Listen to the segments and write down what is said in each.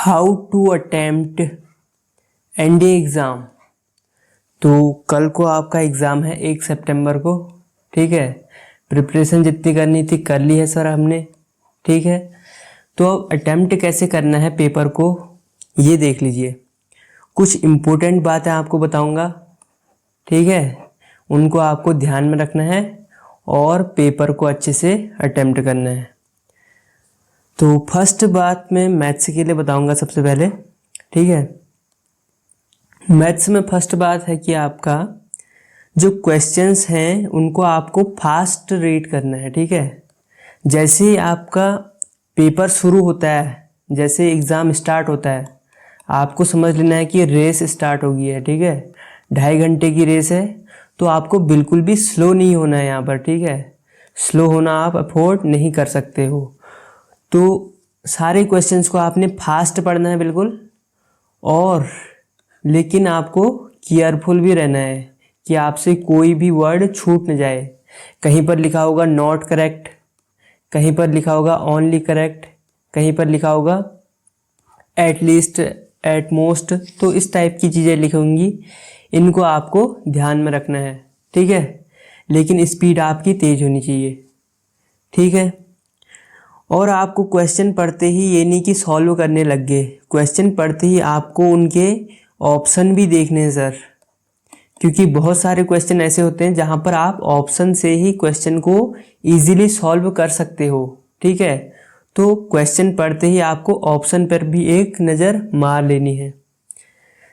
How to attempt NDA exam. तो कल को आपका एग्ज़ाम है 1 सितंबर को। ठीक है, प्रिपरेशन जितनी करनी थी कर ली है सर हमने। ठीक है, तो अब अटेम्प्ट कैसे करना है पेपर को ये देख लीजिए। कुछ इम्पोर्टेंट बातें आपको बताऊंगा, ठीक है, उनको आपको ध्यान में रखना है और पेपर को अच्छे से अटेम्प्ट करना है। तो फर्स्ट बात मैं मैथ्स के लिए बताऊंगा सबसे पहले। ठीक है, मैथ्स में फर्स्ट बात है कि आपका जो क्वेश्चंस हैं उनको आपको फास्ट रीड करना है। ठीक है, जैसे ही आपका पेपर शुरू होता है, जैसे एग्ज़ाम स्टार्ट होता है, आपको समझ लेना है कि रेस स्टार्ट हो गई है। ठीक है, 2.5 घंटे की रेस है, तो आपको बिल्कुल भी स्लो नहीं होना है यहाँ पर। ठीक है, स्लो होना आप अफोर्ड नहीं कर सकते हो। तो सारे क्वेश्चंस को आपने फास्ट पढ़ना है बिल्कुल, और लेकिन आपको केयरफुल भी रहना है कि आपसे कोई भी वर्ड छूट न जाए। कहीं पर लिखा होगा नॉट करेक्ट, कहीं पर लिखा होगा ओनली करेक्ट, कहीं पर लिखा होगा एट लीस्ट, एट मोस्ट, तो इस टाइप की चीज़ें लिखी होंगी, इनको आपको ध्यान में रखना है। ठीक है, लेकिन स्पीड आपकी तेज़ होनी चाहिए। ठीक है, और आपको क्वेश्चन पढ़ते ही ये नहीं कि सॉल्व करने लग गए, क्वेश्चन पढ़ते ही आपको उनके ऑप्शन भी देखने हैं सर, क्योंकि बहुत सारे क्वेश्चन ऐसे होते हैं जहाँ पर आप ऑप्शन से ही क्वेश्चन को इजीली सॉल्व कर सकते हो। ठीक है, तो क्वेश्चन पढ़ते ही आपको ऑप्शन पर भी एक नज़र मार लेनी है।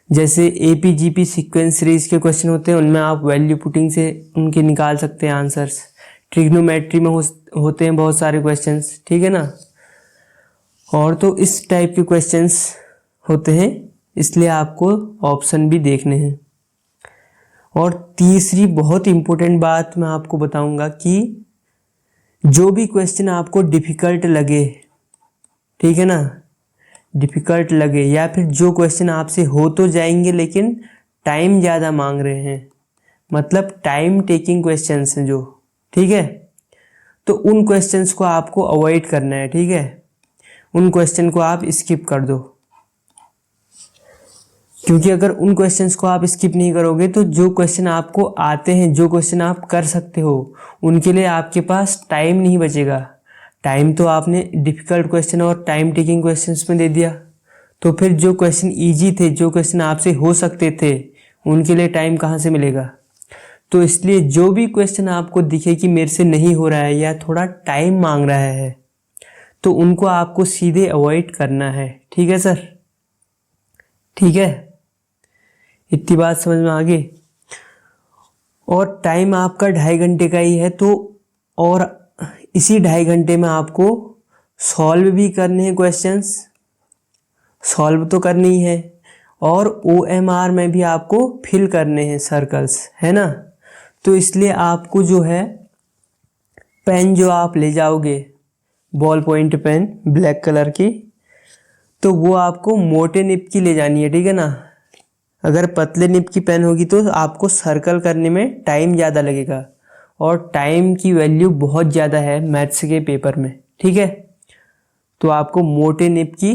जैसे एपीजीपी सीक्वेंस सीरीज के क्वेश्चन होते हैं, उनमें आप वैल्यू पुटिंग से उनके निकाल सकते हैं आंसर्स। ट्रिग्नोमेट्री में होते हैं बहुत सारे क्वेश्चंस, ठीक है ना, और तो इस टाइप के क्वेश्चंस होते हैं, इसलिए आपको ऑप्शन भी देखने हैं। और तीसरी बहुत इम्पोर्टेंट बात मैं आपको बताऊंगा कि जो भी क्वेश्चन आपको डिफ़िकल्ट लगे, ठीक है ना, डिफ़िकल्ट लगे, या फिर जो क्वेश्चन आपसे हो तो जाएंगे लेकिन टाइम ज़्यादा मांग रहे हैं, मतलब टाइम टेकिंग क्वेश्चंस हैं जो, ठीक है, तो उन क्वेश्चंस को आपको अवॉइड करना है। ठीक है, उन क्वेश्चन को आप स्किप कर दो, क्योंकि अगर उन क्वेश्चंस को आप स्किप नहीं करोगे तो जो क्वेश्चन आपको आते हैं, जो क्वेश्चन आप कर सकते हो, उनके लिए आपके पास टाइम नहीं बचेगा। टाइम तो आपने डिफ़िकल्ट क्वेश्चन और टाइम टेकिंग क्वेश्चंस में दे दिया, तो फिर जो क्वेश्चन ईजी थे, जो क्वेश्चन आपसे हो सकते थे, उनके लिए टाइम कहाँ से मिलेगा। तो इसलिए जो भी क्वेश्चन आपको दिखे कि मेरे से नहीं हो रहा है या थोड़ा टाइम मांग रहा है, तो उनको आपको सीधे अवॉइड करना है। ठीक है सर, ठीक है, इतनी बात समझ में आ गई। और टाइम आपका 2.5 घंटे का ही है, तो और इसी 2.5 घंटे में आपको सॉल्व भी करने हैं क्वेश्चंस, सॉल्व तो करनी ही है, और OMR में भी आपको फिल करने हैं सर्कल्स, है ना। तो इसलिए आपको जो है पेन जो आप ले जाओगे, ball point pen black colour की, तो वो आपको मोटे निब की ले जानी है। ठीक है ना, अगर पतले निब की पेन होगी तो आपको सर्कल करने में टाइम ज़्यादा लगेगा, और टाइम की वैल्यू बहुत ज़्यादा है मैथ्स के पेपर में। ठीक है, तो आपको मोटे निब की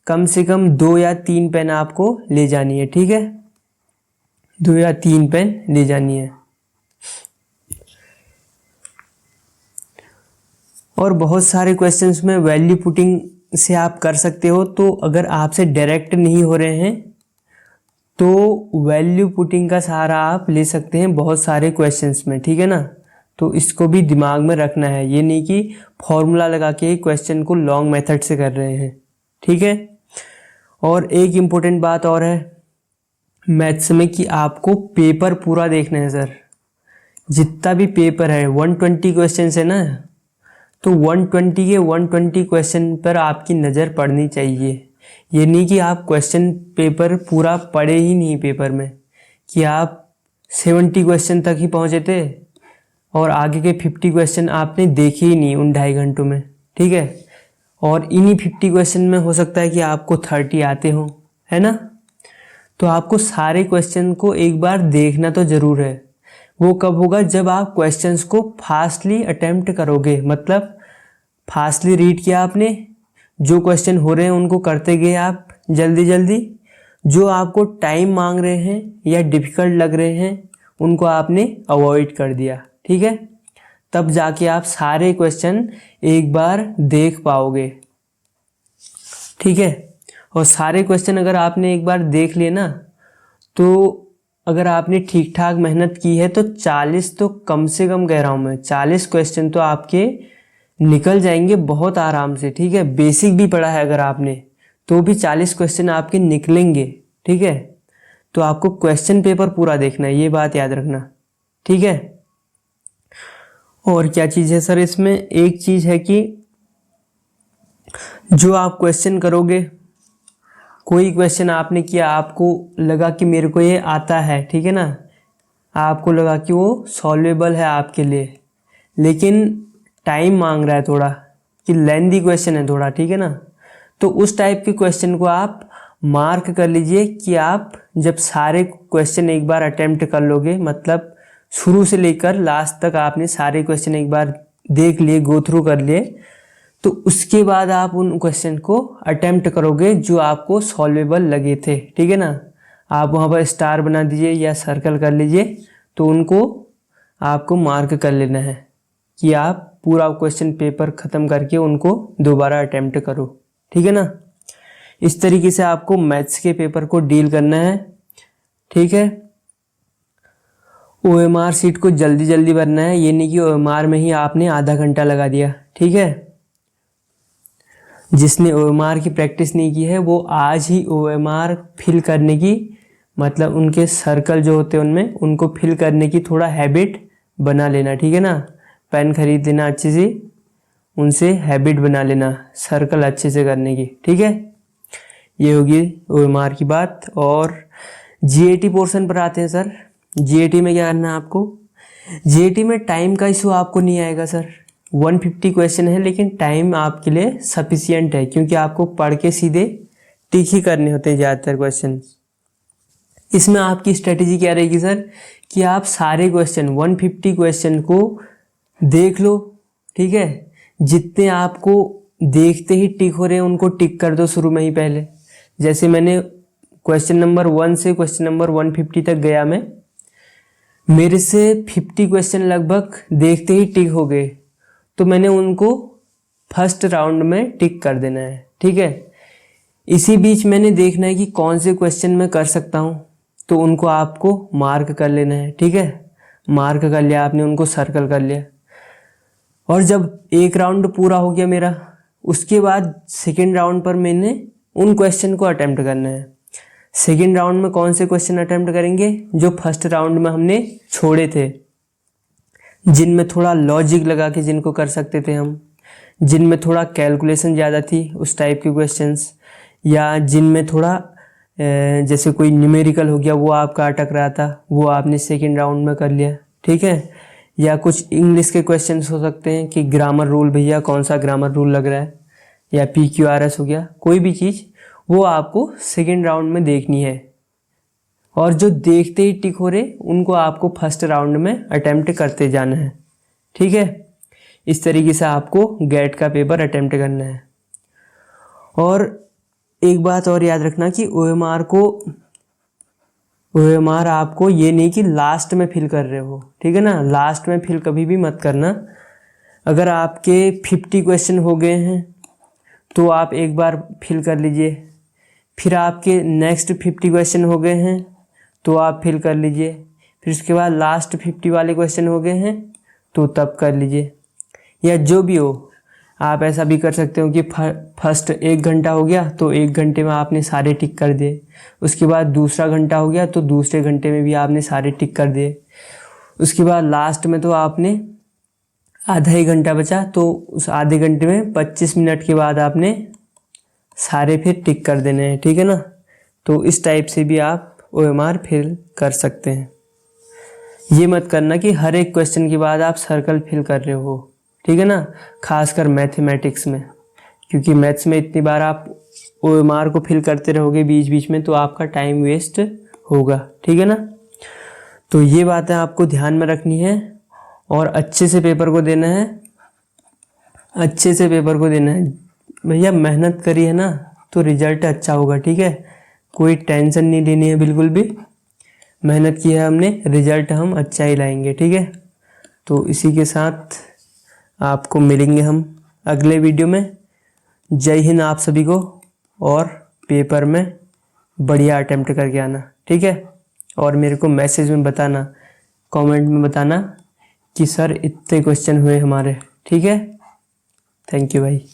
कम से कम 2 या 3 पेन आपको ले जानी है। ठीक है, 2 या 3 पेन ले जानी है। और बहुत सारे क्वेश्चंस में वैल्यू पुटिंग से आप कर सकते हो, तो अगर आपसे डायरेक्ट नहीं हो रहे हैं तो वैल्यू पुटिंग का सहारा आप ले सकते हैं बहुत सारे क्वेश्चंस में। ठीक है ना, तो इसको भी दिमाग में रखना है, ये नहीं कि फॉर्मूला लगा के क्वेश्चन को लॉन्ग मेथड से कर रहे हैं। ठीक है, और एक इम्पोर्टेंट बात और है मैथ्स में कि आपको पेपर पूरा देखना है सर। जितना भी पेपर है, 120 क्वेश्चन है ना, तो 120 के 120 क्वेश्चन पर आपकी नज़र पड़नी चाहिए। ये नहीं कि आप क्वेश्चन पेपर पूरा पढ़े ही नहीं पेपर में, कि आप 70 क्वेश्चन तक ही पहुँचे थे और आगे के 50 क्वेश्चन आपने देखे ही नहीं उन 2.5 घंटों में। ठीक है, और इन्हीं 50 क्वेश्चन में हो सकता है कि आपको 30 आते हों, है ना। तो आपको सारे क्वेश्चन को एक बार देखना तो ज़रूर है। वो कब होगा, जब आप क्वेश्चंस को फास्टली अटेम्प्ट करोगे, मतलब फास्टली रीड किया आपने, जो क्वेश्चन हो रहे हैं उनको करते गए आप, जल्दी जल्दी। जो आपको टाइम मांग रहे हैं या डिफ़िकल्ट लग रहे हैं उनको आपने अवॉइड कर दिया, ठीक है। तब जाके आप सारे क्वेश्चन एक बार देख पाओगे, ठीक है। और सारे क्वेश्चन अगर आपने एक बार देख लिए ना, तो अगर आपने ठीक ठाक मेहनत की है तो 40 तो कम से कम कह रहा हूँ मैं, 40 क्वेश्चन तो आपके निकल जाएंगे बहुत आराम से, ठीक है। बेसिक भी पढ़ा है अगर आपने तो भी 40 क्वेश्चन आपके निकलेंगे, ठीक है। तो आपको क्वेश्चन पेपर पूरा देखना है, ये बात याद रखना, ठीक है। और क्या चीज़ है सर इसमें, एक चीज़ है कि जो आप क्वेश्चन करोगे, कोई क्वेश्चन आपने किया, आपको लगा कि मेरे को ये आता है, ठीक है ना, आपको लगा कि वो सॉल्वेबल है आपके लिए, लेकिन टाइम मांग रहा है थोड़ा, कि लेंदी क्वेश्चन है थोड़ा, ठीक है ना, तो उस टाइप के क्वेश्चन को आप मार्क कर लीजिए कि आप जब सारे क्वेश्चन एक बार अटेम्प्ट कर लोगे, मतलब शुरू से लेकर लास्ट तक आपने सारे क्वेश्चन एक बार देख लिए, गो थ्रू कर लिए, तो उसके बाद आप उन क्वेश्चन को अटेम्प्ट करोगे जो आपको सॉल्वेबल लगे थे, ठीक है ना। आप वहाँ पर स्टार बना दीजिए या सर्कल कर लीजिए, तो उनको आपको मार्क कर लेना है कि आप पूरा क्वेश्चन पेपर ख़त्म करके उनको दोबारा अटेम्प्ट करो, ठीक है ना। इस तरीके से आपको मैथ्स के पेपर को डील करना है, ठीक है। OMR सीट को जल्दी जल्दी भरना है, ये नहीं कि OMR में ही आपने आधा घंटा लगा दिया, ठीक है। जिसने OMR की प्रैक्टिस नहीं की है वो आज ही OMR फिल करने की, मतलब उनके सर्कल जो होते हैं उनमें उनको फिल करने की थोड़ा हैबिट बना लेना, ठीक है ना। पेन खरीद लेना अच्छे से, उनसे हैबिट बना लेना सर्कल अच्छे से करने की, ठीक है। ये होगी OMR की बात। और GAT पोर्शन पर आते हैं सर। GAT में क्या करना है आपको, GAT में टाइम का इशू आपको नहीं आएगा सर। 150 क्वेश्चन है लेकिन टाइम आपके लिए सफिशियंट है, क्योंकि आपको पढ़ के सीधे टिक ही करने होते हैं ज़्यादातर क्वेश्चन। इसमें आपकी स्ट्रेटेजी क्या रहेगी सर, कि आप सारे क्वेश्चन 150 क्वेश्चन को देख लो, ठीक है। जितने आपको देखते ही टिक हो रहे हैं उनको टिक कर दो शुरू में ही पहले। जैसे मैंने क्वेश्चन नंबर 1 से क्वेश्चन नंबर 150 तक गया, मैं मेरे से 50 क्वेश्चन लगभग देखते ही टिक हो गए, तो मैंने उनको फर्स्ट राउंड में टिक कर देना है, ठीक है। इसी बीच मैंने देखना है कि कौन से क्वेश्चन मैं कर सकता हूँ, तो उनको आपको मार्क कर लेना है, ठीक है। मार्क कर लिया आपने, उनको सर्कल कर लिया। और जब एक राउंड पूरा हो गया मेरा, उसके बाद सेकेंड राउंड पर मैंने उन क्वेश्चन को अटेम्प्ट करना है। सेकेंड राउंड में कौन से क्वेश्चन अटेम्प्ट करेंगे, जो फर्स्ट राउंड में हमने छोड़े थे, जिनमें थोड़ा लॉजिक लगा के जिनको कर सकते थे हम, जिनमें थोड़ा कैलकुलेशन ज़्यादा थी उस टाइप के क्वेश्चंस, या जिनमें थोड़ा जैसे कोई न्यूमेरिकल हो गया वो आपका अटक रहा था, वो आपने सेकेंड राउंड में कर लिया, ठीक है। या कुछ इंग्लिश के क्वेश्चंस हो सकते हैं कि ग्रामर रूल, भैया कौन सा ग्रामर रूल लग रहा है, या PQRS हो गया, कोई भी चीज़ वो आपको सेकेंड राउंड में देखनी है। और जो देखते ही टिक हो रहे उनको आपको फर्स्ट राउंड में अटेम्प्ट करते जाना है, ठीक है। इस तरीके से आपको गेट का पेपर अटेम्प्ट करना है। और एक बात और याद रखना कि OMR आपको ये नहीं कि लास्ट में फिल कर रहे हो, ठीक है ना। लास्ट में फिल कभी भी मत करना। अगर आपके 50 क्वेश्चन हो गए हैं तो आप एक बार फिल कर लीजिए, फिर आपके नेक्स्ट 50 क्वेश्चन हो गए हैं तो आप फिल कर लीजिए, फिर उसके बाद लास्ट 50 वाले क्वेश्चन हो गए हैं तो तब कर लीजिए। या जो भी हो, आप ऐसा भी कर सकते हो कि फर्स्ट 1 घंटा हो गया तो 1 घंटे में आपने सारे टिक कर दिए, उसके बाद दूसरा घंटा हो गया तो दूसरे घंटे में भी आपने सारे टिक कर दिए, उसके बाद लास्ट में तो आपने आधा ही घंटा बचा तो उस आधे घंटे में 25 मिनट के बाद आपने सारे फिर टिक कर देने हैं, ठीक है ना। तो इस टाइप से भी आप OMR फिल कर सकते हैं। ये मत करना कि हर एक क्वेश्चन के बाद आप सर्कल फिल कर रहे हो, ठीक है ना, खासकर मैथमेटिक्स में, क्योंकि मैथ्स में इतनी बार आप OMR को फिल करते रहोगे बीच बीच में तो आपका टाइम वेस्ट होगा, ठीक है ना। तो ये बातें आपको ध्यान में रखनी है और अच्छे से पेपर को देना है, अच्छे से पेपर को देना है। भैया मेहनत करी है ना तो रिजल्ट अच्छा होगा, ठीक है। कोई टेंशन नहीं लेनी है बिल्कुल भी, मेहनत की है हमने, रिजल्ट हम अच्छा ही लाएंगे, ठीक है। तो इसी के साथ आपको मिलेंगे हम अगले वीडियो में। जय हिंद आप सभी को, और पेपर में बढ़िया अटेम्प्ट करके आना, ठीक है। और मेरे को मैसेज में बताना, कमेंट में बताना कि सर इतने क्वेश्चन हुए हमारे, ठीक है। थैंक यू भाई।